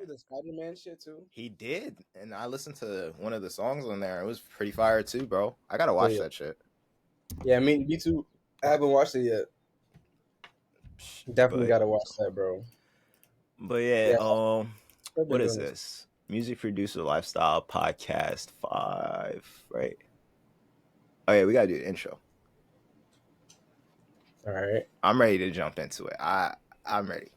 you the Spider-Man shit too? He did, and I listened to one of the songs on there. It was pretty fire too, bro. I gotta Oh watch yeah, that shit. yeah. Me too. I haven't watched it yet. Definitely But gotta watch that, bro. yeah, Yeah, I've been what is doing this. this? Music Producer Lifestyle Podcast 5, right? Oh yeah, we gotta do the intro. All right. I'm ready to jump into it. I'm ready.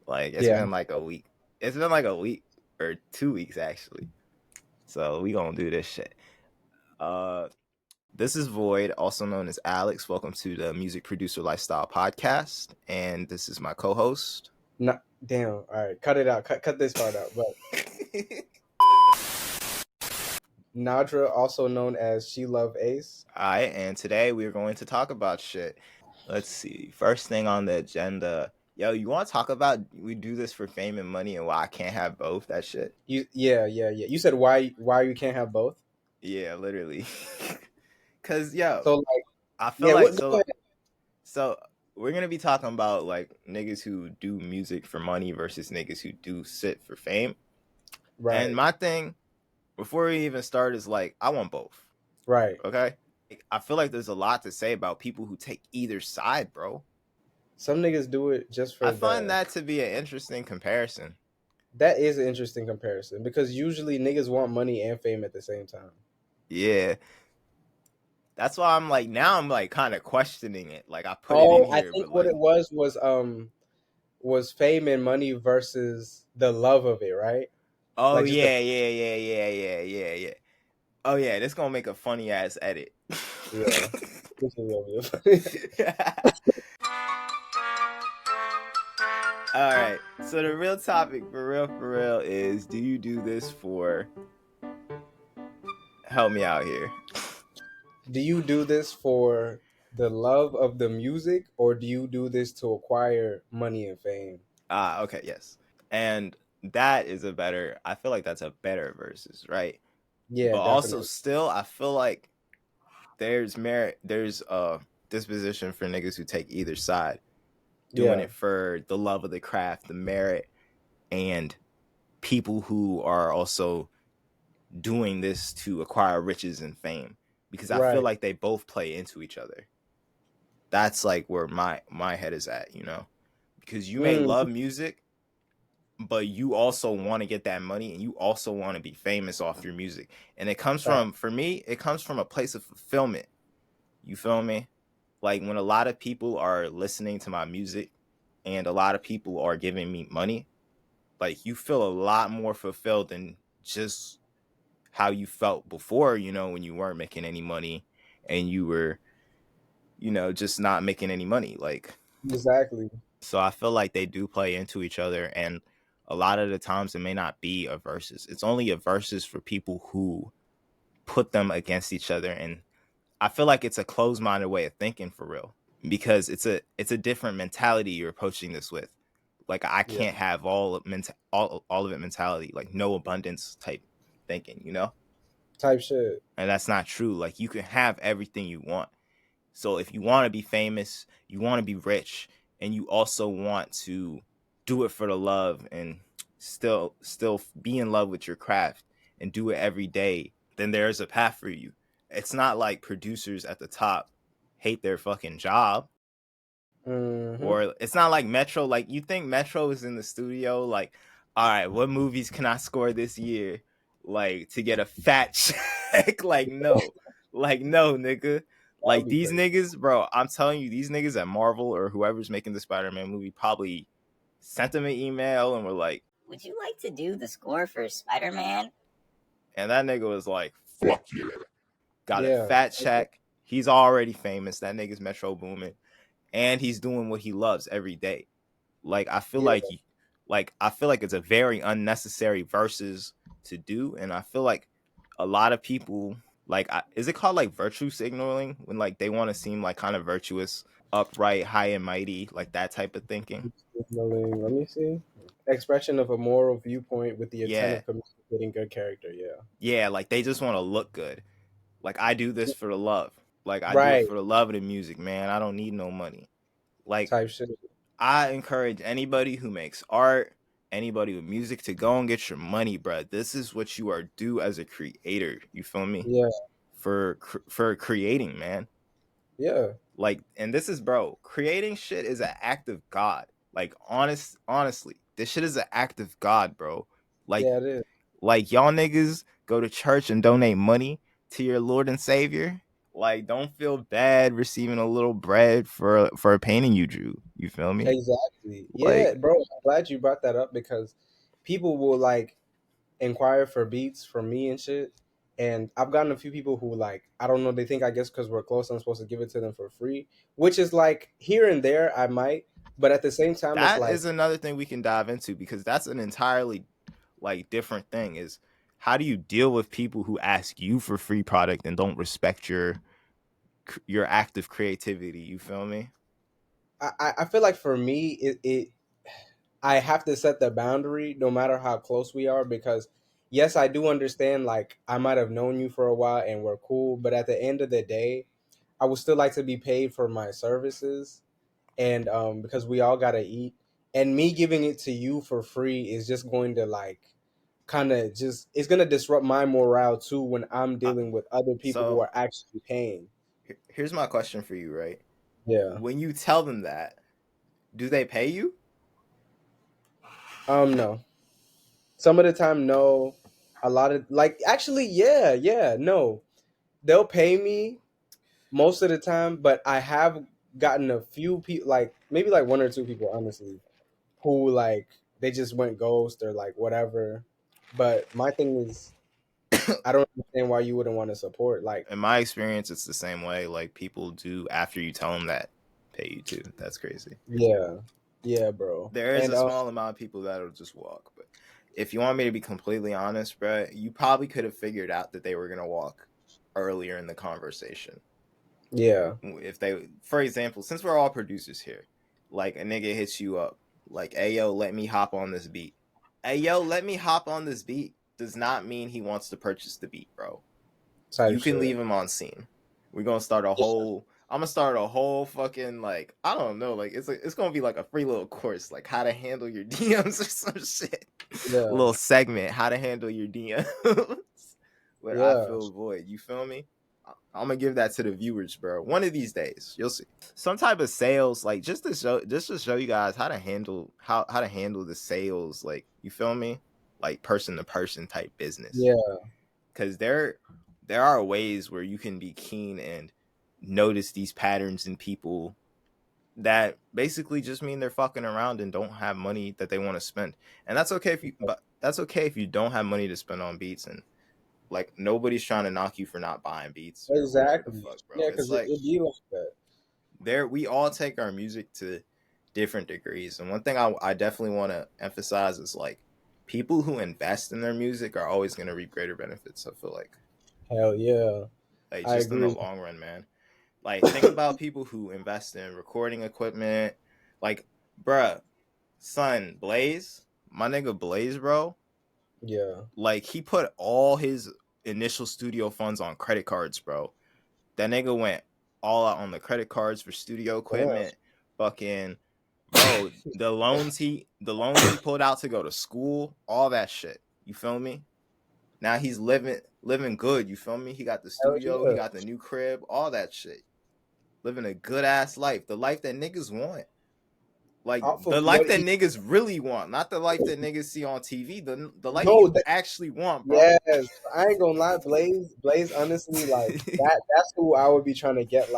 Like it's Yeah. been like a week. It's been like a week or 2 weeks actually. So we gonna do this shit. This is Void, also known as Alex. Welcome to the Music Producer Lifestyle Podcast, and this is my co-host. Not damn. All right. Cut it out. Cut this part out. But Nadra, also known as She Love Ace. Alright, and today we're going to talk about shit. Let's see. First thing on the agenda. Yo, you want to talk about we do this for fame and money and why I can't have both? That shit. Yeah. You said why you can't have both? Yeah, literally. Cause yo, So like, I feel yeah. like What? Go ahead. so we're gonna be talking about like niggas who do music for money versus niggas who do shit for fame. Right. And my thing, before we even start, is like I want both. Right. Okay. I feel like there's a lot to say about people who take either side, bro. Some niggas do it just for I find that to be an interesting comparison. That is an interesting comparison because usually niggas want money and fame at the same time. Yeah. That's why I'm like now I'm like kind of questioning it. Like I put it in I here, think but what like it was fame and money versus the love of it, right? oh Like just yeah. Oh yeah, this gonna make a funny ass edit. yeah. This is gonna be All right. So the real topic for real is do you do this for help me out here. Do you do this for the love of the music or do you do this to acquire money and fame? Okay, yes. And that is I feel like that's a better versus, right? Yeah, But also definitely. still I feel like there's disposition for niggas who take either side, doing Yeah. it for the love of the craft, the merit, and people who are also doing this to acquire riches and fame. Because I feel Right. like they both play into each other. That's like where my head is at, you know? Because you may love music, but you also want to get that money and you also want to be famous off your music. And it comes from, for me, it comes from a place of fulfillment. You feel me? Like when a lot of people are listening to my music and a lot of people are giving me money, like you feel a lot more fulfilled than just how you felt before, you know, when you weren't making any money and you were, you know, just not making any money. Like, Exactly. so I feel like they do play into each other. And a lot of the times it may not be a versus. It's only a versus for people who put them against each other. And I feel like it's a closed-minded way of thinking for real, because it's a different mentality you're approaching this with. Like I can't have all of it mentality, like no abundance type thinking, you know? Type shit. And that's not true. Like you can have everything you want. So if you want to be famous, you want to be rich, and you also want to do it for the love and still be in love with your craft and do it every day, then there's a path for you. It's not like producers at the top hate their fucking job. Or it's not like Metro. Like you think Metro is in the studio like, all right, what movies can I score this year, like to get a fat check? Like no, nigga. Like these niggas, bro, I'm telling you, these niggas at Marvel or whoever's making the Spider-Man movie probably sent them an email and were like, would you like to do the score for Spider-Man? And that nigga was like, fuck yeah. Got a fat check. He's already famous. That nigga's Metro booming. And he's doing what he loves every day. Like I feel like it's a very unnecessary versus to do, and I feel like a lot of people like is it called like virtue signaling when like they want to seem like kind of virtuous, upright, high and mighty, like that type of thinking. Let me see. Expression of a moral viewpoint with the intent Yeah. of communicating good character. Yeah, like they just want to look good. Like I do this for the love. Like I do it for the love of the music, man. I don't need no money. Like type shit. I encourage anybody who makes art, anybody with music to go and get your money, bro. This is what you are due as a creator. You feel me? Yeah, For creating, man. yeah, Like, and this is, bro, creating shit is an act of God. Like, honestly, this shit is an act of God, bro. Like, yeah. It is. y'all niggas go to church and donate money to your Lord and Savior. Like, don't feel bad receiving a little bread for a painting you drew. You feel me? Exactly. Yeah, Like, bro. I'm glad you brought that up because people will like inquire for beats from me and shit. And I've gotten a few people who like I don't know. They think I guess because we're close, I'm supposed to give it to them for free, which is like here and there I might, but at the same time it's that like is another thing we can dive into, because that's an entirely like different thing. Is how do you deal with people who ask you for free product and don't respect your active creativity? You feel me? I feel like for me it I have to set the boundary no matter how close we are because yes, I do understand like I might have known you for a while and we're cool, but at the end of the day, I would still like to be paid for my services and because we all got to eat and me giving it to you for free is just going to like kind of just it's going to disrupt my morale too when I'm Uh, dealing with other people who so are actually paying. here's my question for you, right? Yeah. When you tell them that, do they pay you? No. Some of the time no. A lot of like actually yeah, no. They'll pay me most of the time, but I have gotten a few people, like maybe like one or two people, honestly, who like they just went ghost or like whatever. But my thing is, I don't understand why you wouldn't want to support. Like, In my experience, it's the same way. Like, people do after you tell them that, pay you too. That's crazy. yeah, yeah, bro, There is and a small amount of people that'll just walk, but if you want me to be completely honest, bro, you probably could have figured out that they were gonna walk earlier in the conversation. yeah, If they, for example, since we're all producers here, like a nigga hits you up, like, "Hey yo, let me hop on this beat." "Hey yo, let me hop on this beat" does not mean he wants to purchase the beat, bro. type You can shit. leave him on scene. We're gonna start a whole. I'm gonna start a whole fucking, like, I don't know, like, it's gonna be like a free little course, like how to handle your DMs or some shit. A Yeah, little segment, how to handle your DMs where I yeah, feel void. You feel me? I'm gonna give that to the viewers, bro. One of these days, you'll see some type of sales, like just to show you guys how to handle how to handle the sales, like, you feel me, like person to person type business, yeah, because there are ways where you can be keen and notice these patterns in people that basically just mean they're fucking around and don't have money that they want to spend. And that's okay if you, but that's okay if you don't have money to spend on beats, and like nobody's trying to knock you for not buying beats or whatever the exactly. fuck, bro. Yeah, It's because like, it be like that. there we all take our music to different degrees. And one thing I definitely want to emphasize is, like, people who invest in their music are always going to reap greater benefits, I feel Hell yeah, like I just in the agree. long run, man. Like, think about people who invest in recording equipment. Like, bruh, son, Blaze, my nigga Blaze, bro. Yeah, Like, he put all his initial studio funds on credit cards, bro. That nigga went all out on the credit cards for studio damn. equipment. Fucking, bro, the loans he pulled out to go to school, all that shit. You feel me? Now he's living good. You feel me? He got the Hell studio, he yeah. got the new crib, all that shit. Living a good ass life, the life that niggas want, like Off the of life what that he niggas really want, not the life that niggas see on TV. The life no, you actually want, bro. yes, I ain't gonna lie, Blaze. Honestly, like that's who I would be trying to get.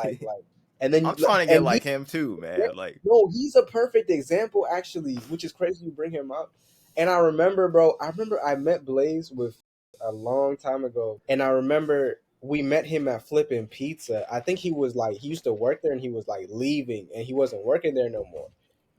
And then I'm trying to get and like he, him too, yeah, man. Like, no, he's a perfect example, actually, which is crazy you bring him up. And I remember, bro. I remember I met Blaze with a long time ago, and I remember we met him at Flippin' Pizza. I think he was like he used to work there, and he was like leaving, and he wasn't working there no more.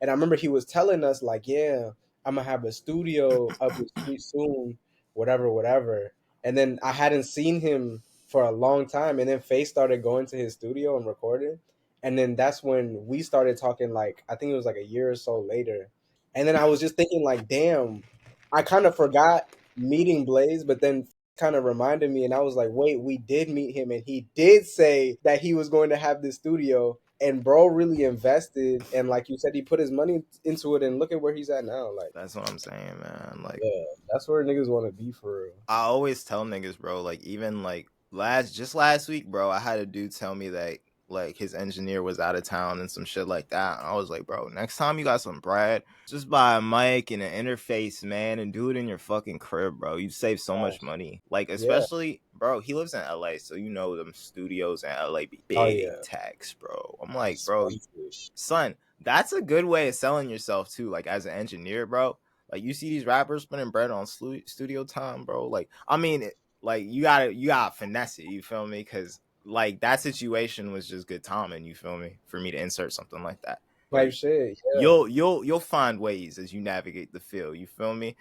And I remember he was telling us like, "Yeah, I'm gonna have a studio up the street soon, whatever, whatever." And then I hadn't seen him for a long time, and then Faye started going to his studio and recording, and then that's when we started talking. Like I think it was like a year or so later, and then I was just thinking like, damn, I kind of forgot meeting Blaze, but then kind of reminded me, and I was like, wait, we did meet him, and he did say that he was going to have this studio. And bro really invested, and like you said, he put his money into it, and look at where he's at now. Like, That's what I'm saying, man. Like, yeah, that's where niggas want to be for real. I always tell niggas, bro, like even like last week, bro, I had a dude tell me that like his engineer was out of town and some shit like that. And I was like, bro, next time you got some bread, just buy a mic and an interface, man, and do it in your fucking crib, bro. You save so much money. Like, Yeah. especially, bro, he lives in LA, so you know them studios in LA be Oh big yeah. tax, bro. I'm like, bro, Expensive. son, that's a good way of selling yourself too, like as an engineer, bro. Like you see these rappers spending bread on studio time, bro. Like I mean, like you gotta finesse it. You feel me? Because like that situation was just good timing. You feel me? For me to insert something like that. Type Like shit. Yeah. you'll find ways as you navigate the field. You feel me?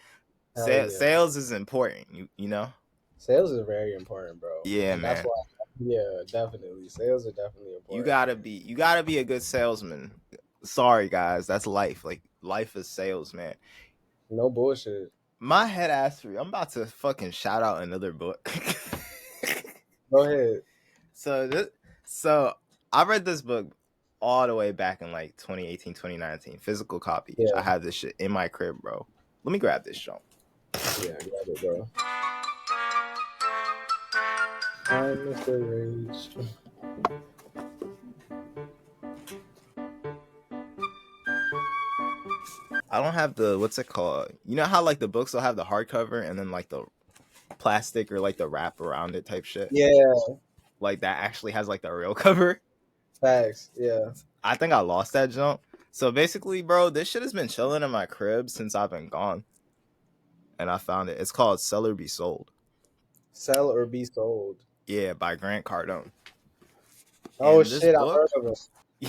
Hell yeah. Sales is important. You know? Sales is very important, bro, Yeah, and that's man. why. Yeah, definitely. Sales are definitely important. You gotta be a good salesman. Sorry guys, that's life. Like life is sales, man. No bullshit. My head ass free. I'm about to fucking shout out another book. Go ahead. so this, so I read this book all the way back in like 2018, 2019. Physical copy. I Yeah. have this shit in my crib, bro. Let me grab this joint. Yeah. Grab it, bro. Hi, Mr. Rage. I don't have the what's it called? You know how like the books will have the hardcover and then like the plastic or like the wrap around it type shit. Yeah. Like that actually has like the real cover. Facts. Yeah. I think I lost that jump. So basically, bro, this shit has been chilling in my crib since I've been gone, and I found it. It's called Sell or Be Sold. Sell or be sold. Yeah, by Grant Cardone. Oh And this shit! I've heard book, of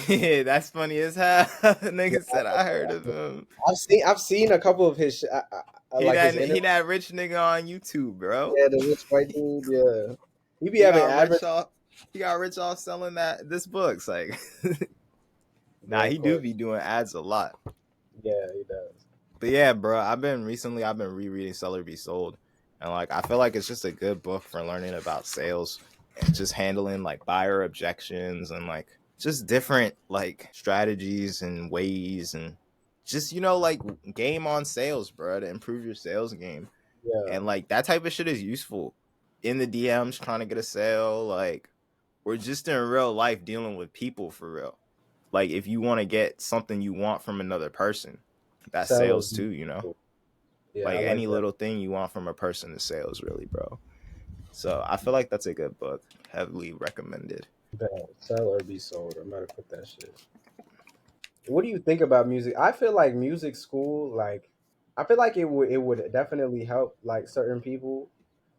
it. yeah, that's funny as hell. Yeah, Nigga said I heard of him. I've seen a couple of his like his He interviews. that rich nigga on YouTube, bro. Yeah, the rich white dude. Yeah, he be He having got advert. rich off. He got rich off selling that this books. Like, nah, Grant he do Court. be doing ads a lot. Yeah, he does. But yeah, bro, I've been rereading Seller Be Sold, and like I feel like it's just a good book for learning about sales and just handling like buyer objections and like just different like strategies and ways and just like game on sales, bro, to improve your sales game. Yeah, And like that type of shit is useful in the DMs trying to get a sale, like or just in real life dealing with people for real. Like if you want to get something you want from another person, that's sell or sales be too, you know? sold. Yeah, I Like like any that. little thing you want from a person is sales, really, bro. So I feel like that's a good book. Heavily recommended. Sell or be sold. I'm about to put that shit. What do you think about music? I feel like music school, like, I feel like it would definitely help like certain people.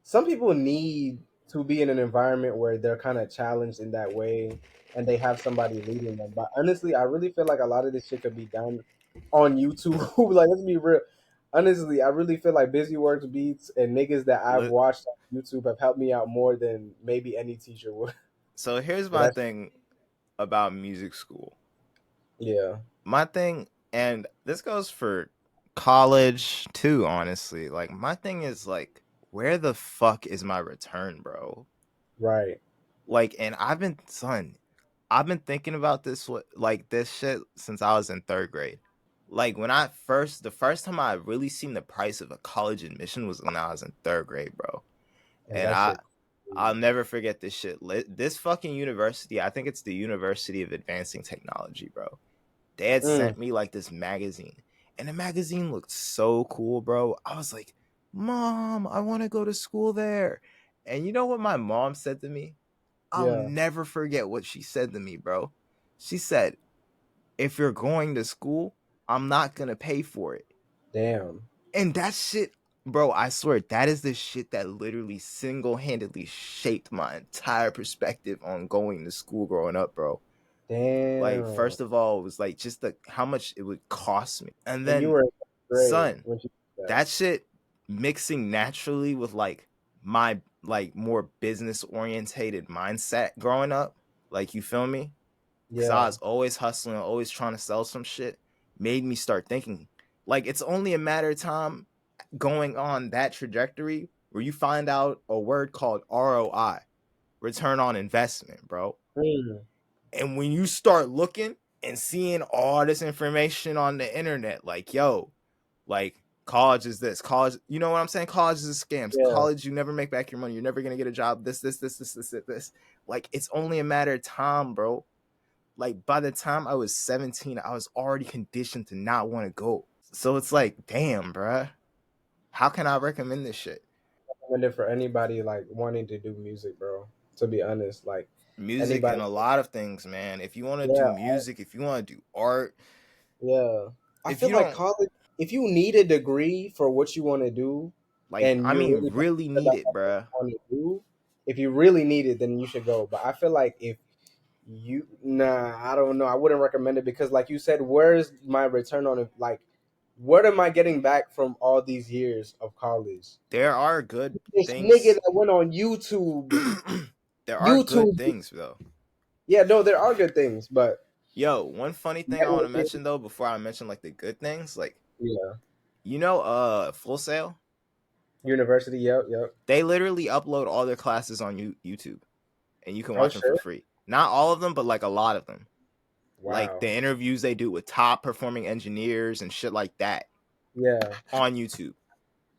Some people need to be in an environment where they're kind of challenged in that way, and they have somebody leading them. But honestly, I really feel like a lot of this shit could be done on YouTube. Like, let's be real. Honestly, I really feel like Busy Works Beats and niggas that I've Look, watched on YouTube have helped me out more than maybe any teacher would. so here's So my that's thing about music school. yeah, My thing, and this goes for college too, honestly. Like my thing is like, where the fuck is my return, bro? right. Like, and I've been thinking about like this shit since I was in third grade. Like when the first time I really seen the price of a college admission was when I was in third grade, bro. And And that shit. I'll never forget this shit. This fucking university, I think it's the University of Advancing Technology, bro. They had Mm, sent me like this magazine, and the magazine looked so cool, bro. I was like, "Mom, I want to go to school there." And you know what my mom said to me? I'll yeah. never forget what she said to me, bro. She said, "If you're going to school, I'm not going to pay for it." Damn. And that shit, bro, I swear, that is the shit that literally single handedly shaped my entire perspective on going to school growing up, bro. Like, Damn. first of all, it was like just how much it would cost me. And And you then, were in first grade son, when you did that. that shit mixing naturally with like my like more business orientated mindset growing up, like you feel me? Because I Yeah. was always hustling, always trying to sell some shit, made me start thinking like it's only a matter of time going on that trajectory where you find out a word called ROI, return on investment, bro. Mm. And when you start looking and seeing all this information on the internet, like, yo, like college is this, college, you know what I'm saying? College is scams. Yeah, College, you never make back your money. You're never gonna get a job. This. Like, it's only a matter of time, bro. Like, by the time I was 17, I was already conditioned to not want to go. So it's like, damn, bruh. How can I recommend this shit? recommend it for anybody like wanting to do music, bro. To be honest, like Music anybody. and a lot of things, man. If you want to do Yeah, music, if you want to do art, yeah. I if feel you like don't, college. If you need a degree for what you want to do, like, and I you're mean, really really passionate need about it, what bruh. you want to do, if you really need it, then you should go. But I feel like if nah, I don't know. I wouldn't recommend it because, like you said, where's my return on it? Like, what am I getting back from all these years of college? There are good This nigga things. that went on YouTube. There are good YouTube. things, though. Yeah, no, there are good things, but Yo, one funny thing I want to networking. mention, though, before I mention, like, the good things, like, Yeah, Full Sail, university. Yep, yep. they literally upload all their classes on YouTube, and you can Oh watch them for shit. free. Not all of them, but like a lot of them. Like Wow. the interviews they do with top performing engineers and shit like that Yeah. on YouTube.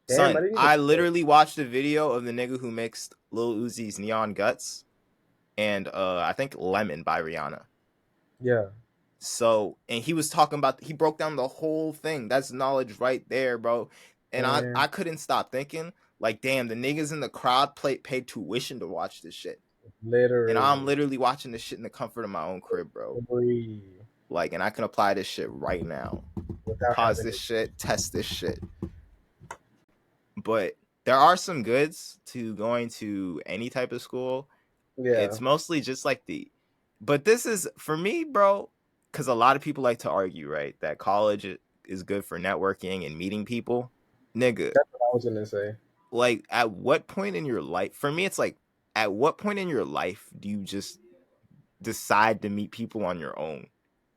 Damn, I Son, didn't even. I literally watched a video of the nigga who mixed Lil Uzi's Neon Guts and I think Lemon by Rihanna. Yeah. So, and he was talking about, he broke down the whole thing. That's knowledge right there, bro. And Damn. I couldn't stop thinking, like, damn, the niggas in the crowd paid tuition to watch this shit. And I'm Literally. literally watching this shit in the comfort of my own crib, bro. Free Like, and I can apply this shit right now. without Pause having this it. shit, test this shit. But there are some goods to going to any type of school. Yeah. It's mostly just like but this is for me, bro, because a lot of people like to argue, right, that college is good for networking and meeting people. Nigga, That's what I was gonna say. like, at what point in your life, for me, it's like, at what point in your life do you just decide to meet people on your own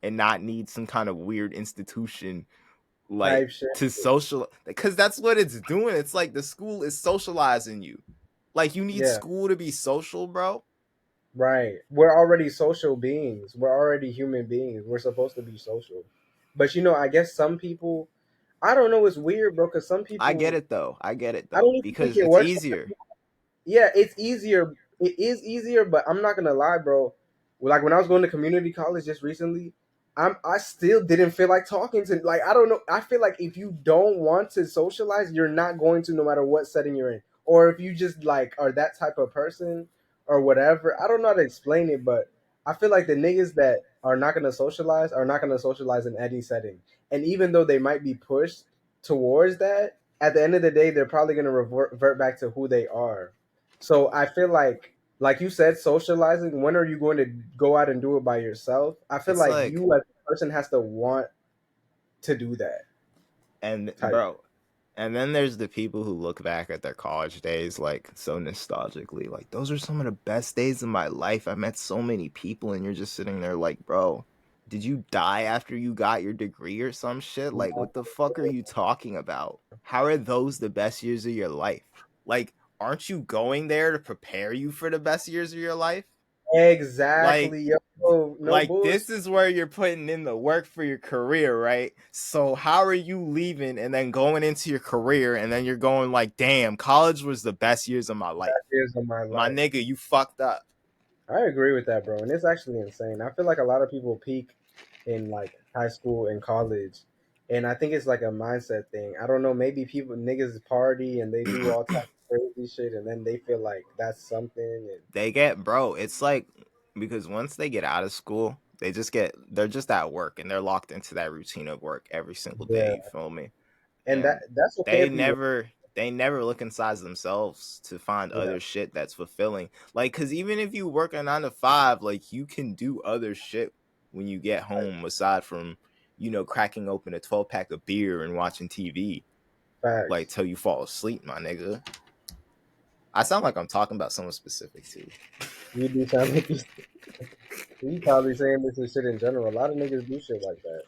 and not need some kind of weird institution, like, Type shit. to social, because that's what it's doing. It's like the school is socializing you. Like, you need Yeah. school to be social, bro. Right. We're already social beings. We're already human beings. We're supposed to be social. But I guess some people, I don't know, it's weird, bro, because some I get people, it though. I get it I though don't even think because it it's works. easier. Yeah, it's easier. It is easier, but I'm not gonna lie, bro. Like when I was going to community college just recently, I still didn't feel like talking to, like, I don't know. I feel like if you don't want to socialize, you're not going to, no matter what setting you're in. Or if you just like are that type of person or whatever. I don't know how to explain it, but I feel like the niggas that are not gonna socialize are not gonna socialize in any setting. And even though they might be pushed towards that, at the end of the day, they're probably gonna revert back to who they are. So I feel like you said, socializing. When are you going to go out and do it by yourself? I feel It's like like, you as a person has to want to do that and type. bro, and then there's the people who look back at their college days like so nostalgically, like, those are some of the best days of my life. I met so many people, and you're just sitting there like, bro, did you die after you got your degree or some shit? Like, what the fuck are you talking about? How are those the best years of your life? Like, aren't you going there to prepare you for the best years of your life? Like, Exactly, yo, no bullshit. this is where you're putting in the work for your career, right? So how are you leaving and then going into your career and then you're going like, damn, college was the best years of my life. Years of my My life. nigga, you fucked up. I agree with that, bro, and it's actually insane. I feel like a lot of people peak in like high school and college, and I think it's like a mindset thing. I don't know. Maybe people niggas party and they do all types of crazy shit, and then they feel like that's something. And They get, bro, it's like, because once they get out of school, they're just at work and they're locked into that routine of work every single day, yeah, you feel me? and And that's okay they if you want. never they never look inside themselves to find Yeah, other shit that's fulfilling. Like, cause even if you work a 9 to 5, like, you can do other shit when you get home aside from, cracking open a 12 pack of beer and watching TV, like, facts. till you fall asleep, my nigga. I sound like I'm talking about someone specific too. You do sound like you probably saying this is shit in general. A lot of niggas do shit like that.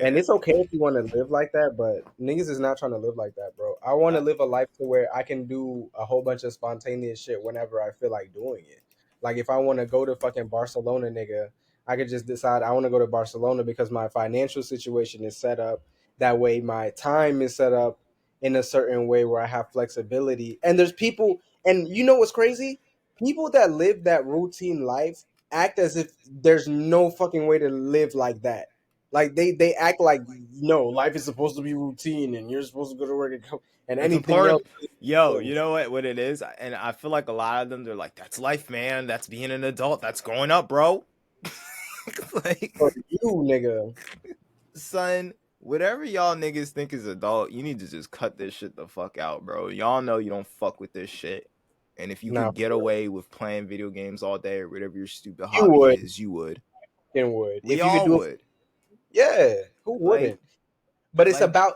And Yeah. it's okay if you want to live like that, but niggas is not trying to live like that, bro. I want to Uh, live a life to where I can do a whole bunch of spontaneous shit whenever I feel like doing it. Like if I want to go to fucking Barcelona, nigga, I could just decide I want to go to Barcelona because my financial situation is set up that way. My time is set up in a certain way where I have flexibility. And there's people, and you know what's crazy? People that live that routine life act as if there's no fucking way to live like that. Like they act like no, life is supposed to be routine and you're supposed to go to work and come and It's anything else. important. Yo, you know what it is? And I feel like a lot of them, they're like, that's life, man. That's being an adult. That's growing up, bro. Like, For you, nigga. son, whatever y'all niggas think is adult, you need to just cut this shit the fuck out, bro. Y'all know you don't fuck with this shit. And if you Nah, could get away with playing video games all day or whatever your stupid you hobby would, is, you would. would. We If you could all do it, would. yeah, who Like, wouldn't? But it's like about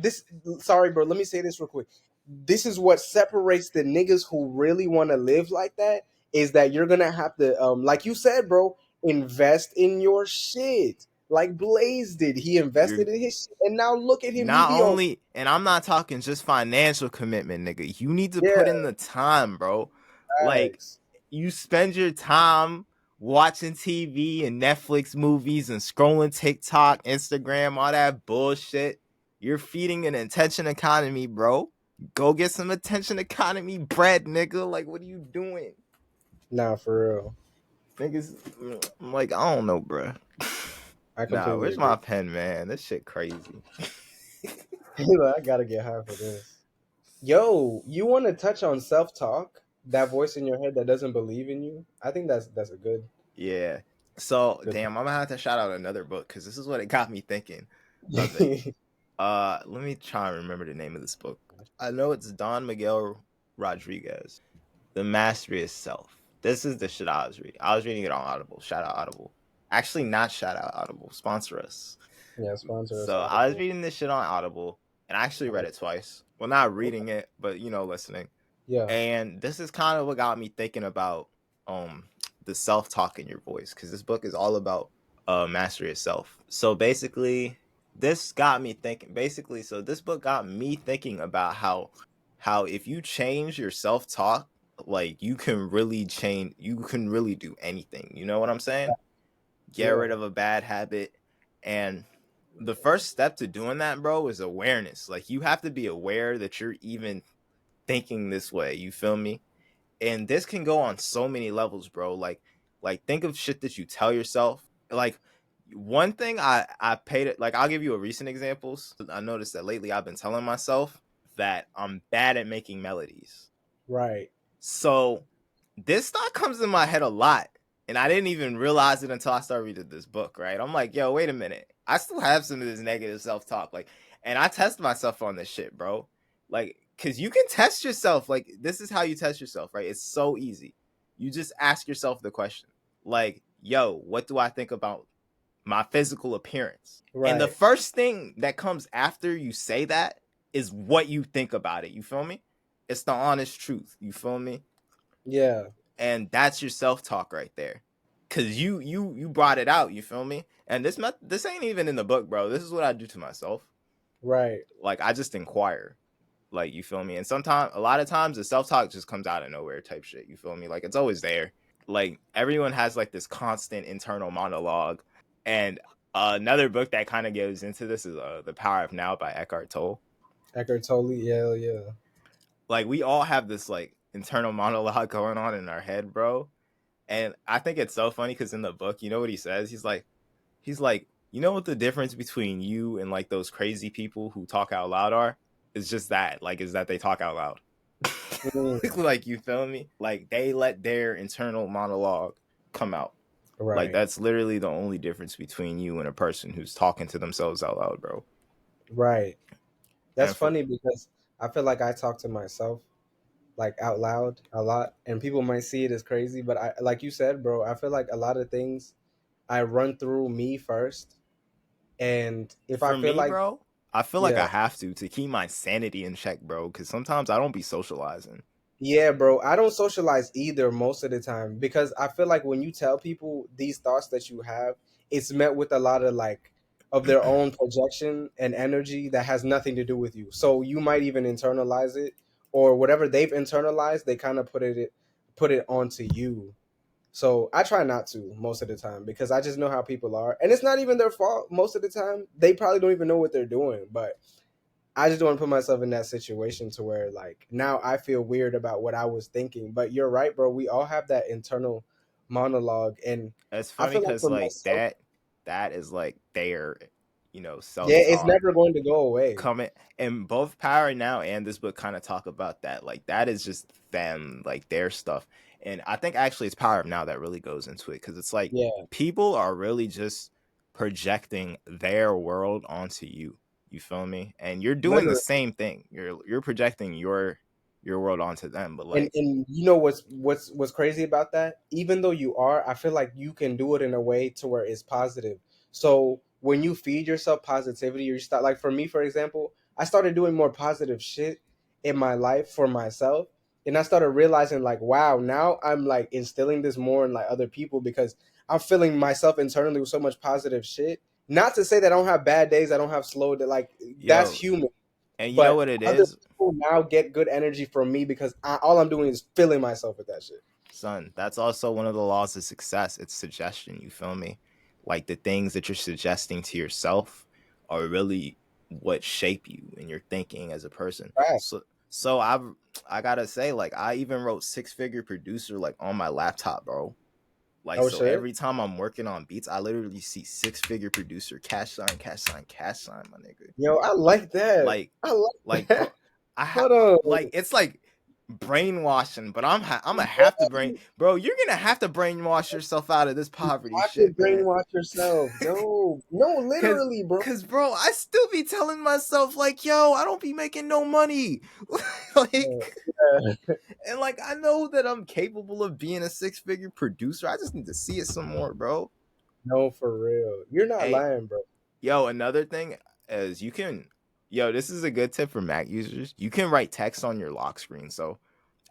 this. Sorry, bro. Let me say this real quick. This is what separates the niggas who really want to live like that is that you're gonna have to, like you said, bro, invest in your shit. Like Blaze did, he you're invested in his shit, and now look at him. He not be on, only, and I'm not talking just financial commitment, nigga. You need to yeah, put in the time, bro. Like, facts. you spend your time watching TV and Netflix movies and scrolling TikTok, Instagram, all that bullshit. You're feeding an attention economy, bro. Go get some attention economy bread, nigga. Like, what are you doing? Nah, for real. Niggas, I'm like, I don't know, bro. I Nah, completely where's agree. my pen, man? This shit crazy. I gotta get high for this. Yo, you want to touch on self talk? That voice in your head that doesn't believe in you. I think that's a good Yeah. So, good. damn, I'm gonna have to shout out another book because this is what it got me thinking of it. Let me try and remember the name of this book. I know it's Don Miguel Rodriguez, The Mastery of Self. This is the shit I was reading. I was reading it on Audible. Shout out Audible. Actually, not shout out Audible. Sponsor us. Yeah, sponsor us So I was Audible. reading this shit on Audible, and I actually read it twice. Well, not Okay. reading it, but listening. Yeah. And this is kind of what got me thinking about um the self talk in your voice, because this book is all about mastery of self. So basically, this got me thinking. Basically, so this book got me thinking about how if you change your self talk, like you can really change. You can really do anything. You know what I'm saying? Get Yeah. rid of a bad habit, and the first step to doing that, bro, is awareness. Like, you have to be aware that you're even thinking this way. You feel me? And this can go on so many levels, bro. Like think of shit that you tell yourself. Like, one thing I paid it, like, I'll give you a recent examples. I noticed that lately I've been telling myself that I'm bad at making melodies. Right. So this thought comes in my head a lot, and I didn't even realize it until I started reading this book. Right? I'm like, yo, wait a minute. I still have some of this negative self talk. Like, and I test myself on this shit, bro. Like, cause you can test yourself. Like, this is how you test yourself, right? It's so easy. You just ask yourself the question, like, yo, what do I think about my physical appearance? And the Right. first thing that comes after you say that is what you think about it. You feel me? It's the honest truth. You feel me? Yeah. And that's your self-talk right there, because you brought it out. You feel me? And this ain't even in the book, bro. This is what I do to myself. Right. Like, I just inquire. Like, you feel me? And sometimes, a lot of times, the self-talk just comes out of nowhere type shit. You feel me? Like, it's always there. Like, everyone has like this constant internal monologue. And another book that kind of goes into this is The Power of Now by Eckhart Tolle. Eckhart Tolle. Yeah. Yeah. Like, we all have this like internal monologue going on in our head, bro. And I think it's so funny because in the book, you know what he says? He's like, you know what the difference between you and like those crazy people who talk out loud are? It's just that, like, is that they talk out loud. Mm, Like, you feel me? Like, they let their internal monologue come out. Like, right. that's literally the only difference between you and a person who's talking to themselves out loud, bro. Right. That's And for funny because I feel like I talk to myself like out loud a lot, and people might see it as crazy, but I, like you said, bro, I feel like a lot of things I run through me first, and if I for feel me, like, bro, I feel like I yeah, have to keep my sanity in check, bro, because sometimes I don't be socializing. yeah, bro, I don't socialize either most of the time because I feel like when you tell people these thoughts that you have, it's met with a lot of like of their own projection and energy that has nothing to do with you. So you might even internalize it, or whatever they've internalized, they kind of put it onto you. So I try not to most of the time because I just know how people are, and it's not even their fault most of the time. They probably don't even know what they're doing, but I just don't want to put myself in that situation to where like now I feel weird about what I was thinking. But you're right, bro. We all have that internal monologue, and It's I funny feel like because for like myself, that is like their, yeah, self it's talk never going to go away. coming. And both Power Now and this book kind of talk about that. Like that is just them, like their stuff. And I think actually it's Power of Now that really goes into it because it's like Yeah, people are really just projecting their world onto you. You feel me? And you're doing the literally. same thing. You're projecting your world onto them, but like And you know what's crazy about that? Even though you are, I feel like you can do it in a way to where it's positive. So when you feed yourself positivity, you start like for me, for example, I started doing more positive shit in my life for myself. And I started realizing like, wow, now I'm like instilling this more in like other people because I'm filling myself internally with so much positive shit. Not to say that I don't have bad days, I don't have slow that like that's yo, human. and you know But what it other is? people now get good energy from me because all I'm doing is filling myself with that shit. Son, that's also one of the laws of success. It's suggestion, you feel me? Like the things that you're suggesting to yourself are really what shape you and your thinking as a person. Right. So I gotta say, like I even wrote Six Figure Producer like on my laptop, bro. Like Oh so shit. every time I'm working on beats, I literally see Six Figure Producer, cash sign, cash sign, cash sign, my nigga. Yo, I like that. Like I like like bro, that. Hold like on. it's like brainwashing, but I'm gonna have to bro. You're gonna have to brainwash yourself out of this You poverty have to shit, man. brainwash yourself. No, no, Cause literally, bro. cause bro, I still be telling myself like, yo, I don't be making no money, Yeah, like, yeah. and like I know that I'm capable of being a six-figure producer. I just need to see it some more, bro. No, for real. You're not Hey, lying, bro. yo, another thing is you can, yo, this is a good tip for Mac users. You can write text on your lock screen, so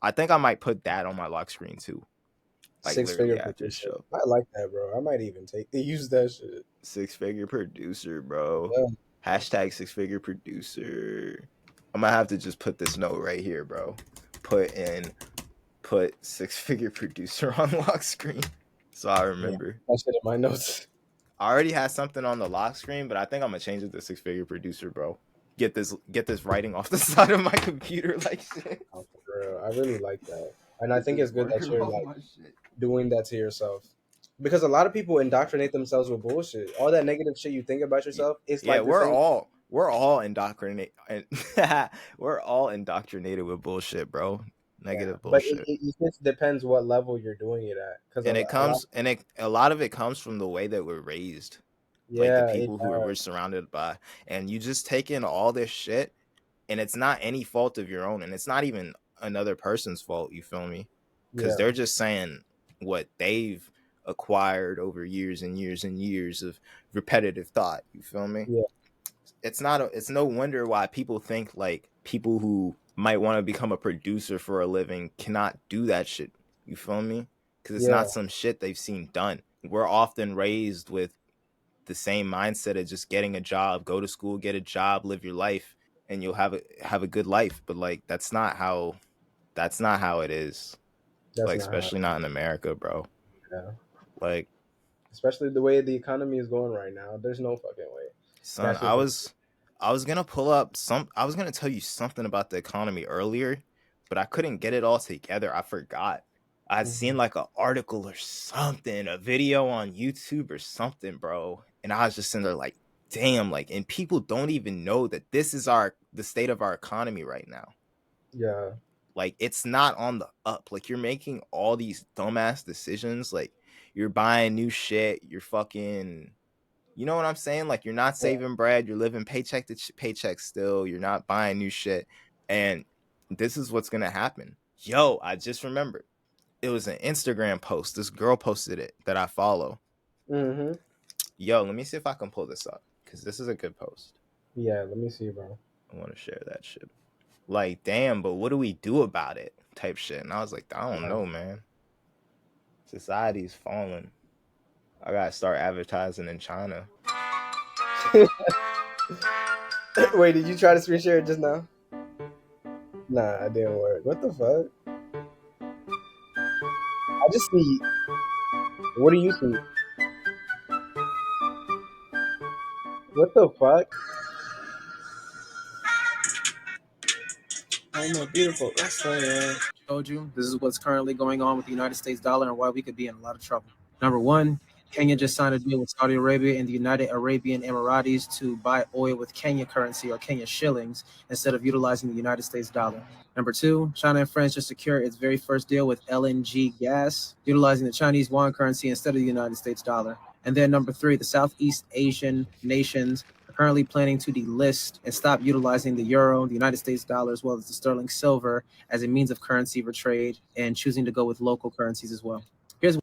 I think I might put that on my lock screen too. Like Six literally figure after the producer. show. I like that, bro. I might even use that shit. Six figure producer, bro. Yeah. Hashtag six figure producer. I'm gonna have to just put this note right here, bro. Put in put six figure producer on lock screen. So I Yeah. remember. That shit in my notes. I already had something on the lock screen, but I think I'm gonna change it to six figure producer, bro. Get this writing off the side of my computer like shit. Oh, for real. I really like that. And I Get think this it's good that you're off like my shit. doing that to yourself because a lot of people indoctrinate themselves with bullshit. All that negative shit you think about yourself, it's Yeah, like the same. we're all indoctrinated and we're all indoctrinated with bullshit, bro. Yeah, Negative but bullshit. it just depends what level you're doing it at. Because And it a lot, comes and a lot of it comes from the way that we're raised. Like the yeah, it people who we're surrounded by. And you just take in all this shit and it's not any fault of your own and it's not even another person's fault, you feel me? Cuz yeah, they're just saying what they've acquired over years and years and years of repetitive thought, you feel me? yeah, It's no wonder why people think like people who might want to become a producer for a living cannot do that shit. You feel me? Because it's yeah. not some shit they've seen done. We're often raised with the same mindset of just getting a job, go to school, get a job, live your life, and you'll have a good life. But like that's not how it is. That's Like not how. especially not in America, bro. Yeah, Like especially the way the economy is going right now. There's no fucking way. son, That's I just was I was gonna pull up some I was gonna tell you something about the economy earlier, but I couldn't get it all together. I forgot. I had Mhm. seen like an article or something, a video on YouTube or something, bro. And I was just in there like, damn, like, and people don't even know that this is the state of our economy right now. Yeah, Like it's not on the up. Like you're making all these dumbass decisions. Like you're buying new shit. You're fucking you know what I'm saying? Like you're not yeah. saving bread, you're living paycheck to paycheck still, you're not buying new shit. And this is what's going to happen. Yo, I just remembered. It was an Instagram post. This girl posted it that I follow. Mm-hmm. Yo, let me see if I can pull this up cuz this is a good post. Yeah. Let me see, bro. I want to share that shit. Like, damn, but what do we do about it? Type shit. And I was like, I don't Yeah. know, man. Society's falling. I got to start advertising in China. Wait, did you try to screen share it just now? Nah, it didn't work. What the fuck? I just see. What do you think? What the fuck? I'm a beautiful wrestler. Told you this is what's currently going on with the United States dollar and why we could be in a lot of trouble. Number one, Kenya just signed a deal with Saudi Arabia and the United Arabian Emirates to buy oil with Kenya currency or Kenya shillings instead of utilizing the United States dollar. Number two, China and France just secured its very first deal with LNG gas, utilizing the Chinese yuan currency instead of the United States dollar. And then number three, the Southeast Asian nations are currently planning to delist and stop utilizing the euro, the United States dollar, as well as the sterling silver as a means of currency for trade and choosing to go with local currencies as well. Here's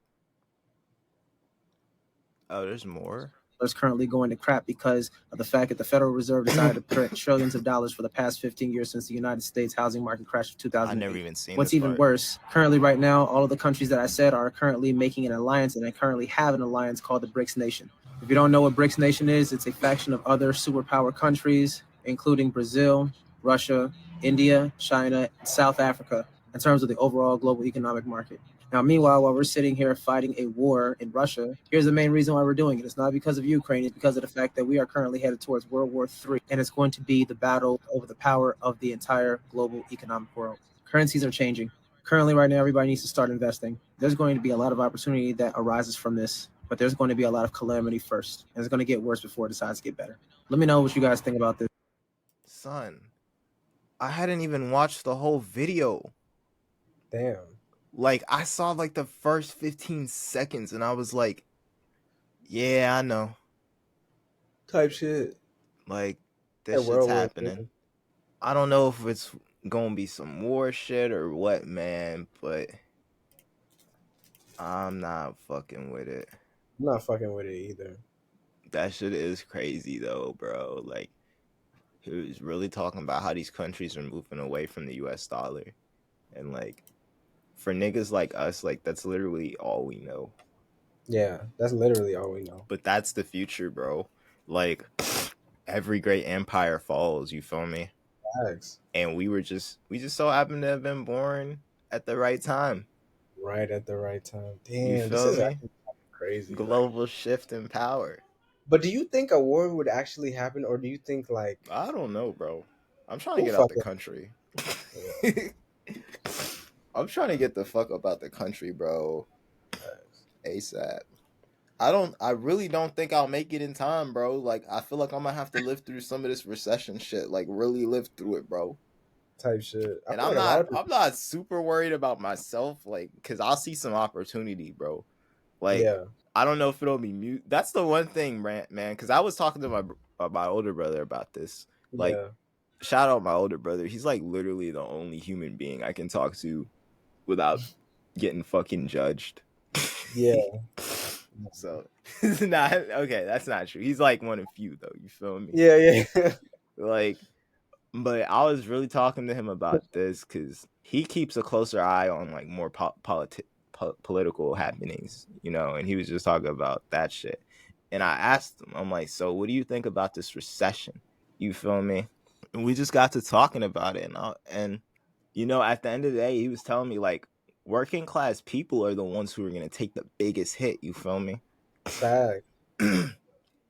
Oh, there's more. is currently going to crap because of the fact that the Federal Reserve decided to print trillions of dollars for the past 15 years since the United States housing market crashed in I never 2008. even seen What's this even part. worse, currently right now, all of the countries that I said are currently making an alliance, and they currently have an alliance called the BRICS Nation. If you don't know what BRICS Nation is, it's a faction of other superpower countries, including Brazil, Russia, India, China, and South Africa, in terms of the overall global economic market. Now, meanwhile, while we're sitting here fighting a war in Russia, here's the main reason why we're doing it. It's not because of Ukraine, it's because of the fact that we are currently headed towards World War III, and it's going to be the battle over the power of the entire global economic world. Currencies are changing. Currently, right now, everybody needs to start investing. There's going to be a lot of opportunity that arises from this, but there's going to be a lot of calamity first, and it's going to get worse before it decides to get better. Let me know what you guys think about this. Son, I hadn't even watched the whole video. Damn. Like, I saw like the first 15 seconds and I was like, yeah, I know. Type shit. Like, this That shit's World War happening. III. I don't know if it's gonna be some war shit or what, man, but I'm not fucking with it. I'm not fucking with it either. That shit is crazy though, bro. Like, he was really talking about how these countries are moving away from the US dollar. And like, for niggas like us, like, that's literally all we know. Yeah, that's literally all we know. But that's the future, bro. Like, every great empire falls, you feel me? Facts. And we just so happen to have been born at the right time. Right at the right time. You Damn, this feel is me? actually crazy. Like, Global shift in power. but do you think a war would actually happen, or do you think like I don't know, bro. I'm trying to who get out the fucking? country. Yeah, I'm trying to get the fuck up out the country, bro. facts. ASAP. I really don't think I'll make it in time, bro. Like, I feel like I'm gonna have to live through some of this recession shit. Like, really live through it, bro. Type shit. I And feel like a lot of people. I'm not super worried about myself, like, cause I'll see some opportunity, bro. Like, Yeah, I don't know if it'll be mute. That's the one thing, man. Cause I was talking to my older brother about this. Like, yeah, shout out my older brother. He's like literally the only human being I can talk to without getting fucking judged. yeah, So, not okay. That's not true. He's like one of few though. You feel me? yeah, yeah. Like, but I was really talking to him about this because he keeps a closer eye on like more political happenings, and he was just talking about that shit. And I asked him, I'm like, so what do you think about this recession? You feel me? And we just got to talking about it, and at the end of the day, he was telling me like working class people are the ones who are gonna take the biggest hit. You feel me? Fact.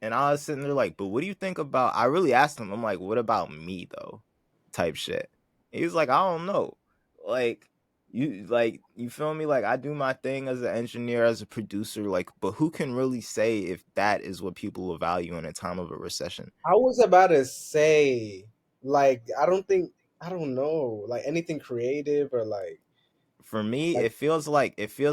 And I was sitting there like, but what do you think about? I really asked him. I'm like, what about me though? Type shit. He was like, I don't know. You feel me? Like, I do my thing as an engineer, as a producer. Like, but who can really say if that is what people will value in a time of a recession? I was about to say, like, I don't know, like anything creative or For me, like it feels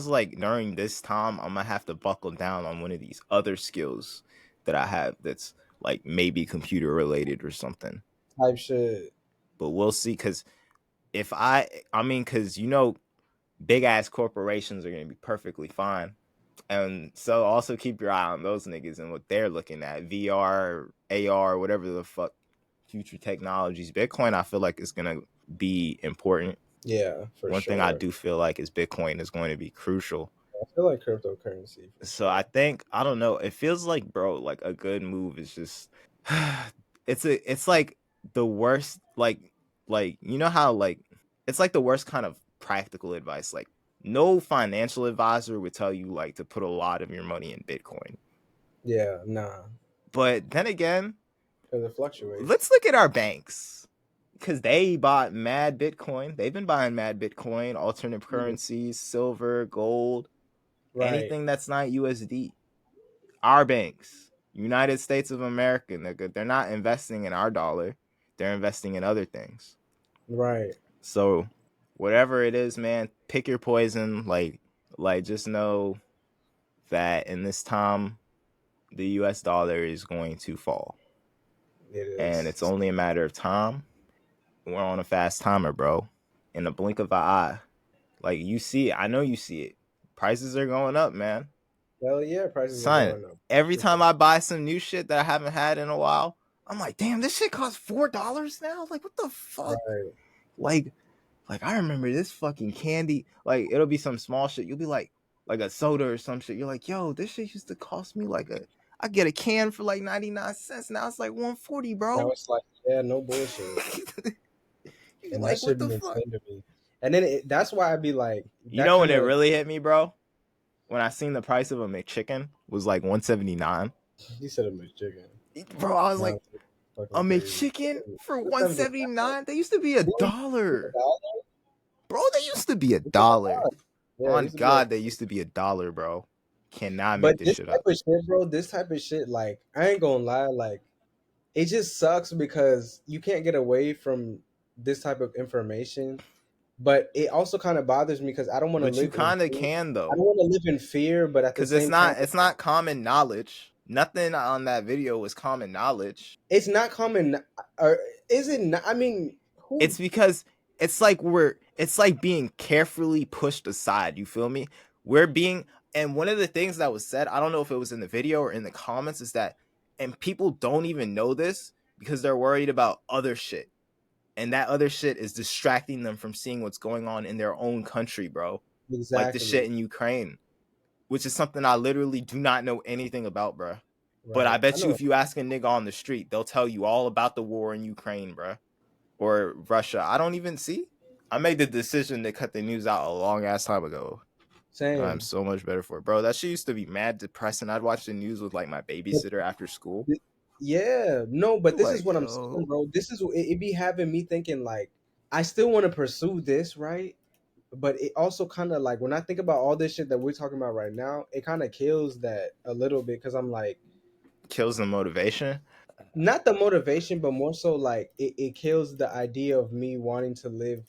like during this time I'm gonna have to buckle down on one of these other skills that I have that's like maybe computer related or something. type shit. But we'll see. Because if I mean, because big ass corporations are gonna be perfectly fine. And so also keep your eye on those niggas and what they're looking at. VR, AR, whatever the fuck future technologies. Bitcoin, I feel like is gonna be important. Yeah, for One thing I sure. do feel like is Bitcoin is going to be crucial. I feel like cryptocurrency for So sure. I think, I don't know, it feels like, bro, like a good move is just it's like the worst, like how like it's like the worst kind of practical advice. Like, no financial advisor would tell you like to put a lot of your money in Bitcoin. Yeah, nah, But then again, because it fluctuates. let's look at our banks. Because they bought mad Bitcoin. They've been buying mad Bitcoin, alternative currencies, silver, gold, Right, anything that's not USD. Our banks, United States of America, nigga, they're not investing in our dollar. They're investing in other things. right. So whatever it is, man, pick your poison. Like just know that in this time, the US dollar is going to fall. It And is. it's only a matter of time. We're on a fast timer, bro. In the blink of an eye. Like you see it. I know you see it. Prices are going up, man. Hell yeah, prices are Son, going up. every time I buy some new shit that I haven't had in a while, I'm like, damn, this shit costs $4 now? Like, what the fuck? Right. Like I remember this fucking candy. Like, it'll be some small shit. You'll be like a soda or some shit. You're like, yo, this shit used to cost me I get a can for like 99 cents. Now it's like 140, Now bro. it's like, yeah, no bullshit. You're And that like, what should the be fuck? insane to me. And then that's why I'd be like, You that know when kind it of, really hit me, bro? When I seen the price of a McChicken was like 179. he said a McChicken. Bro, I was Now like, it's a fucking crazy. McChicken for What's that mean? 179? They used to be a dollar. $1? Bro, they used to be a It's like dollar. $1. Yeah, it On used to be like, God, they used to be a dollar, bro. Cannot make but this this shit type up. of shit, bro, this type of shit, like, I ain't gonna lie, like, it just sucks because you can't get away from this type of information. But it also kind of bothers me because I don't want to But you live in kind of fear. can I don't though, want to live in fear, but at the because same time, it's not common knowledge. Nothing on that video was common knowledge. it's not common. Or is it not? I mean, who It's because it's like being carefully pushed aside. You feel me? We're being and one of the things that was said, I don't know if it was in the video or in the comments, is that and people don't even know this because they're worried about other shit. And that other shit is distracting them from seeing what's going on in their own country, bro. Like the shit exactly? in Ukraine, which is something I literally do not know anything about, bro. But I Right. I bet you know. if you ask a nigga on the street, they'll tell you all about the war in Ukraine, bro. Or Russia. I don't even see. I made the decision to cut the news out a long ass time ago. And I'm Same. so much better for it. Bro, that shit used to be mad depressing. I'd watch the news with like my But babysitter after school. yeah, no, but this is Like, what I'm saying, yo. bro. This is it be having me thinking like I still want to pursue this, right? But it also kind of like when I think about all this shit that we're talking about right now, it kind of kills that a little bit because I'm like, Kills the motivation. not the motivation, but more so like it kills the idea of me wanting to live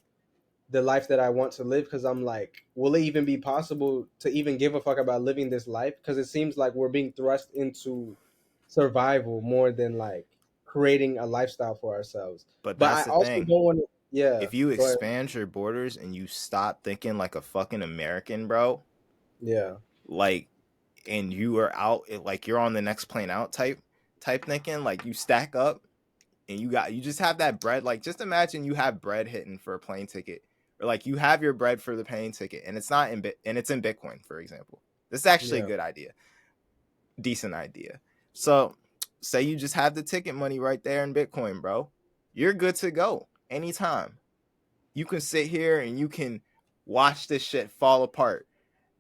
the life that I want to live because I'm like, will it even be possible to even give a fuck about living this life? Because it seems like we're being thrust into survival more than like creating a lifestyle for ourselves. But But I that's the also thing. don't want to, yeah, If you go ahead. expand your borders and you stop thinking like a fucking American, bro, Yeah, like and you are out like you're on the next plane out type thinking, like you stack up and you just have that bread. Like just imagine you have bread hitting for a plane ticket, or like you have your bread for the plane ticket and it's not in and it's in Bitcoin, for example. This is actually a yeah, good idea, decent idea. So say you just have the ticket money right there in Bitcoin, bro. You're good to go anytime. You can sit here and you can watch this shit fall apart.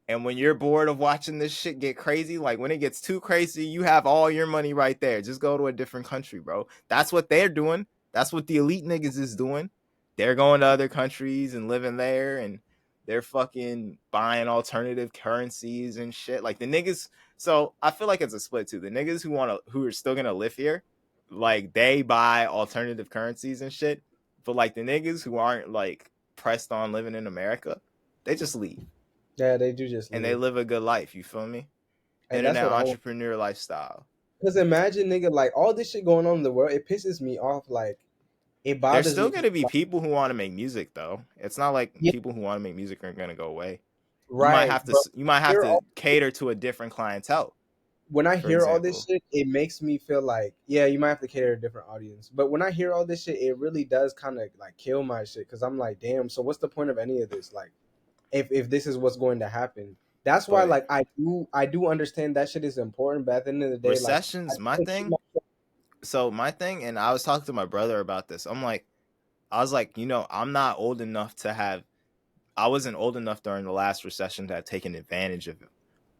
And when you're bored of watching this shit get crazy, like when it gets too crazy, you have all your money right there. Just go to a different country, bro. That's what they're doing. That's what the elite niggas is doing. They're going to other countries and living there and they're fucking buying alternative currencies and shit. Like the niggas, so I feel like it's a split too. The niggas who are still gonna live here, like they buy alternative currencies and shit. But like the niggas who aren't like pressed on living in America, they just leave yeah. They do just and they leave, live a good life. You feel me? and that's Internet what I want. entrepreneur lifestyle. Because imagine, nigga, like all this shit going on in the world, it pisses me off. Like it There's bothers me still because, gonna be like, people who want to make music though. It's not like yeah, people who want to make music are gonna go away. right, but You might have here to cater to a different clientele, when I for hear all this example. shit, it makes me feel like, yeah, you might have to cater to a different audience. But when I hear all this shit, it really does kind of like kill my shit because I'm like, damn. So what's the point of any of this? Like, if this is what's going to happen, that's why But like I do understand that shit is important. But at the end of the day, like, I recession's just my wanna keep thing. So my thing, and I was talking to my brother about this. I was like, I'm not old enough to have I wasn't old enough during the last recession to have taken advantage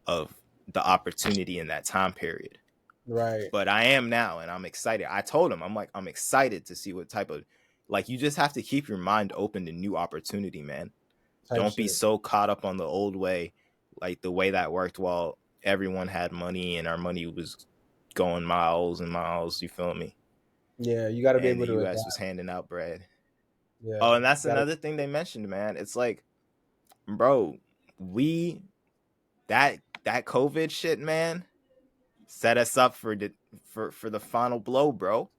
of the opportunity in that time period. Right. But I am now, and I'm excited. I told him, I'm like, I'm excited to see what type of, like, you just have to keep your mind open to new opportunity, man. Type Don't be shit. so caught up on the old way, like the way that worked while everyone had money and our money was going miles and miles. You feel me? Yeah, you got to be And able the to U.S. adapt. was handing out bread. Yeah, Oh, and that's got to. another thing they mentioned, man. It's like, bro, we that COVID shit, man, set us up for the final blow, bro.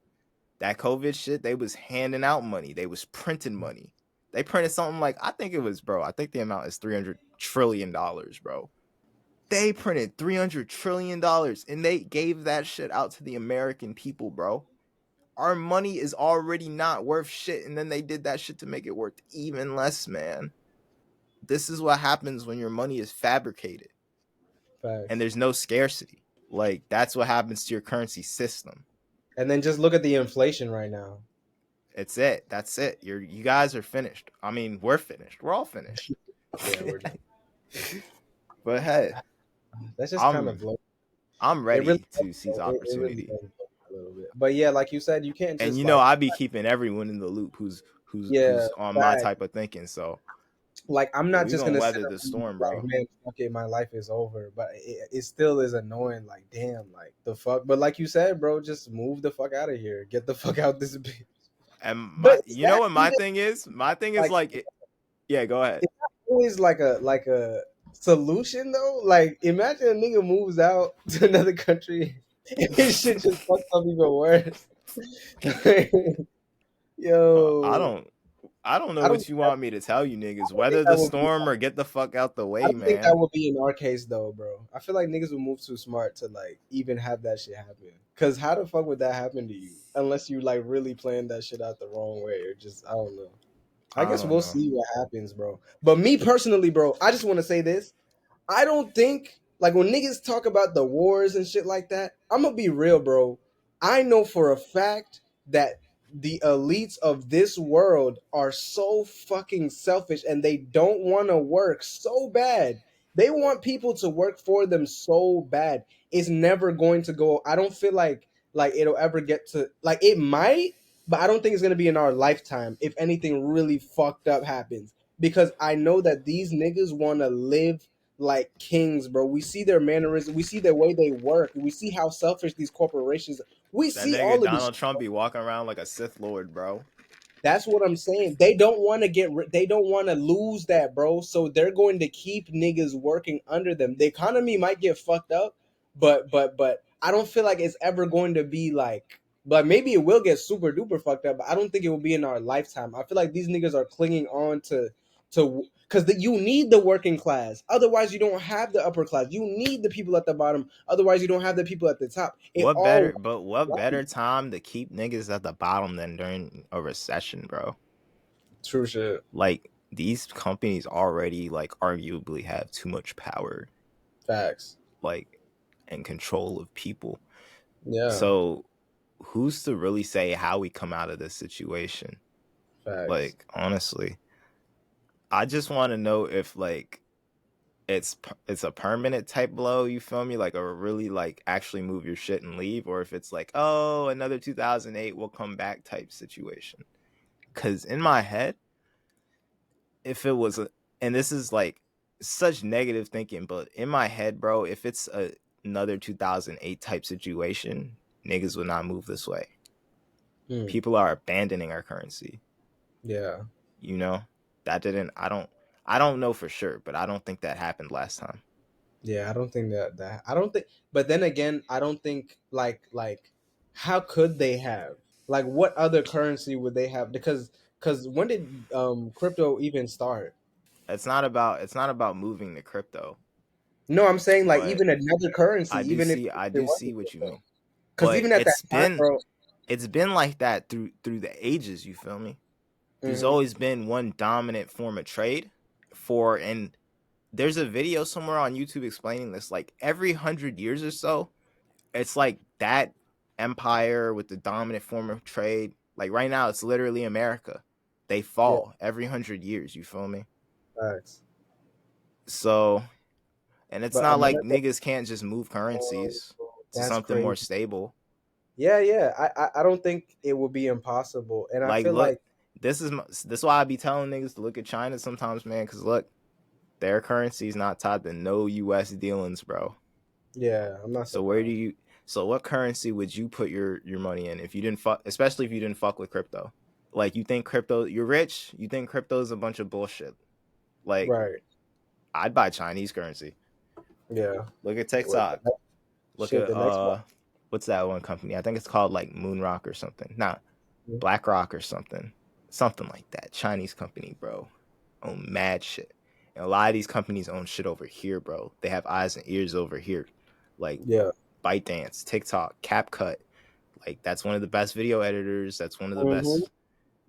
That COVID shit, they was handing out money. They was printing money. They printed something like, I think it was, bro, I think the amount is $300 trillion, bro. They printed $300 trillion and they gave that shit out to the American people, bro. Our money is already not worth shit, and then they did that shit to make it worth even less, man. This is what happens when your money is fabricated and Facts. there's no scarcity. Like, that's what happens to your currency system. And then just look at the inflation right now. It's it. That's it. You guys are finished. I mean, we're finished. We're all finished. Yeah, we're done. But hey, That's just kind of I'm low. I'm It really, ready to seize it really opportunity. does blow a little bit. But yeah, like you said, you can't And just you know, like, I be keeping everyone in the loop yeah, who's on my fact. type of thinking. So Like I'm not we just gonna gonna sit weather the around and be storm, like, bro. man, fuck it, my life is over. But it still is annoying. Like, damn, like the fuck. But like you said, bro, just move the fuck out of here. Get the fuck out this bitch. And But is you know that what my even thing is? My thing is like? like, yeah, go ahead. It's not always like a solution though. Like, imagine a nigga moves out to another country and his shit just fucks up even worse. I Yo, don't I don't know I don't. what you want me to tell you niggas. Think Weather that the would be. storm or get the fuck out the I way, don't think that man. would be in our case though, bro. I feel like niggas would move too smart to like even have that shit happen. Cause how the fuck would that happen to you unless you like really planned that shit out the wrong way or just I don't know. I I guess don't we'll know. see what happens, bro. But me personally, bro, I just want to say this. I don't think like when niggas talk about the wars and shit like that, I'm gonna be real, bro. I know for a fact that the elites of this world are so fucking selfish and they don't want to work so bad. They want people to work for them so bad. It's never going to go. I don't feel like it'll ever get to like it might, but I don't think it's gonna be in our lifetime if anything really fucked up happens. Because I know that these niggas want to live like kings, bro. We see their mannerisms, we see the way they work, we see how selfish these corporations. We That see nigga all of this. Donald Trump be walking around like a Sith Lord, bro. That's what I'm saying. They don't want to they don't want to lose that, bro. So they're going to keep niggas working under them. The economy might get fucked up, but I don't feel like it's ever going to be like. But maybe it will get super duper fucked up. But I don't think it will be in our lifetime. I feel like these niggas are clinging on to because you need the working class. Otherwise, you don't have the upper class. You need the people at the bottom. Otherwise, you don't have the people at the top. It all What better time to keep niggas at the bottom than during a recession, bro? true shit. Like, these companies already, like, arguably have too much power, Facts. like, and control of people. Yeah. So who's to really say how we come out of this situation? Facts. Like, honestly, I just want to know if like it's a permanent type blow, you feel me? Like, or really like actually move your shit and leave, or if it's like, oh, another 2008 will come back type situation. Cause in my head, if it was and this is like such negative thinking, but in my head, bro, if it's another 2008 type situation, niggas would not move this way. Hmm. People are abandoning our currency. Yeah. You know, that didn't. I don't know for sure, but I don't think that happened last time. Yeah, I don't think that I don't think but then again, I don't think like how could they have? Like what other currency would they have? Because when did crypto even start? It's not about moving the crypto, No, I'm saying like but even another currency, even if I it do see wasn't what you crypto. mean. Because But even at that time, bro. it's been like that through the ages. You feel me? There's Hmm. always been one dominant form of trade and there's a video somewhere on YouTube explaining this. Like every 100 years or so, it's like that empire with the dominant form of trade. Like right now, it's literally America. They Yeah. fall every 100 years. You feel me? Facts. So, and it's But not like America, niggas can't just move oh, currencies to that's something more crazy. stable. Yeah, yeah. I don't think it would be impossible, and I Like, feel look, like this is why I be telling niggas to look at China sometimes, man. Because look, their currency is not tied to no U.S. dealings, bro. yeah, I'm not So where do surprised. you? So what currency would you put your money in if you didn't fuck? Especially if you didn't fuck with crypto. Like you think crypto, you're rich. You think crypto is a bunch of bullshit. Like Right. I'd buy Chinese currency. Yeah. Look at Wait, TikTok. Look shit. at The next one. what's that one company? I think it's called like Moonrock or something. Not Mm-hmm. BlackRock or something. Something like that. Chinese company, bro. Own mad shit. And a lot of these companies own shit over here, bro. They have eyes and ears over here. Like Yeah. ByteDance, TikTok, CapCut. Like that's one of the best video editors. That's one of the Mm-hmm. best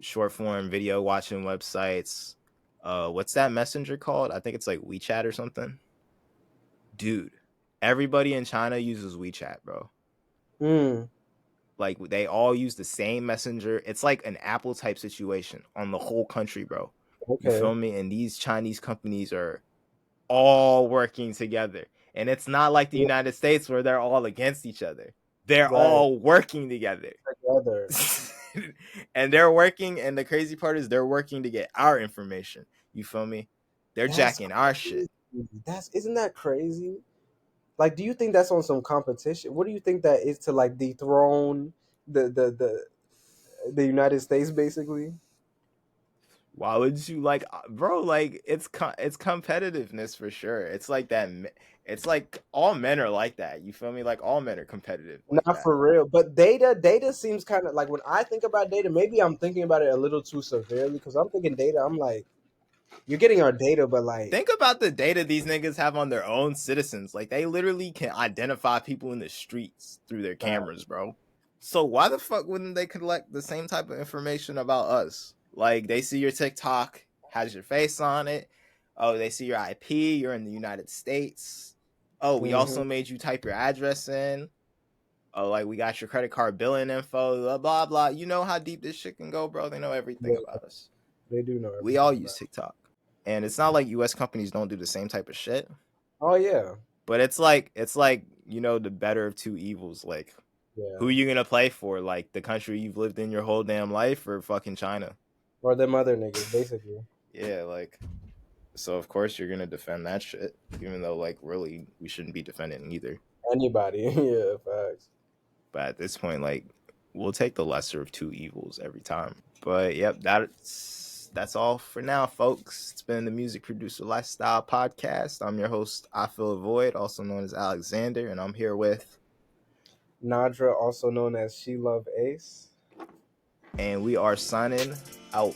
short form video watching websites. What's that messenger called? I think it's like WeChat or something. Dude, everybody in China uses WeChat, bro. Mm. Like they all use the same messenger. It's like an Apple type situation on the whole country, bro. You Okay. feel me? And these Chinese companies are all working together. And it's not like the Yeah. United States where they're all against each other. They're Right. all working together. Together. And they're working, and the crazy part is they're working to get our information. You feel me? They're That's jacking our crazy. shit. That's isn't that crazy? Like, do you think that's on some competition? What do you think that is to like dethrone the United States, basically? Why would you like, bro? Like it's competitiveness for sure. It's like that. It's like all men are like that. You feel me? Like all men are competitive like Not that. for real. But data seems kind of like when I think about data, maybe I'm thinking about it a little too severely because I'm thinking data. I'm like, you're getting our data, but like, Think about the data these niggas have on their own citizens. Like they literally can identify people in the streets through their cameras, bro. So why the fuck wouldn't they collect the same type of information about us? Like they see your TikTok has your face on it. Oh, they see your IP. You're in the United States. Oh, we hmm also made you type your address in. Oh, like we got your credit card billing info. Blah blah blah. You know how deep this shit can go, bro. They know everything yeah, about us. they do know We all everything use about. TikTok, and it's not like U.S. companies don't do the same type of shit. Oh yeah, But it's like the better of two evils. Like yeah. who are you gonna play for? Like the country you've lived in your whole damn life, or fucking China? Or them other niggas, basically. Yeah, like so. Of course you're gonna defend that shit, even though like really we shouldn't be defending either. Anybody, yeah, facts. But at this point, like we'll take the lesser of two evils every time. But yep, that's all for now, folks. It's been the Music Producer Lifestyle Podcast. I'm your host, I Feel a Void, also known as Alexander, and I'm here with, Nadra, also known as She Love Ace. and we are signing out.